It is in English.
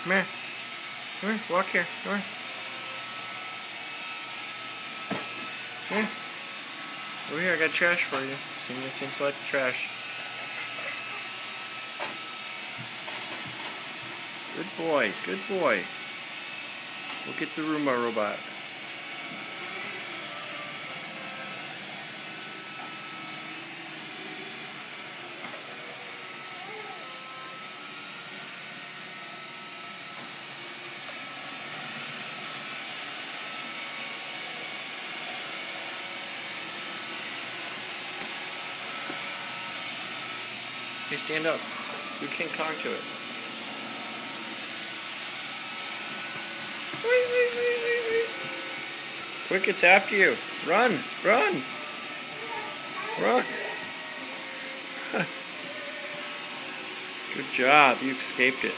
Come here. Come here. Walk here. Come here. Come here. Over here, I got trash for you. Sing select trash. Good boy. Good boy. Look at the Roomba robot. Hey, stand up. You can't talk to it. Quick, it's after you. Run, run. Run. Good job, you escaped it.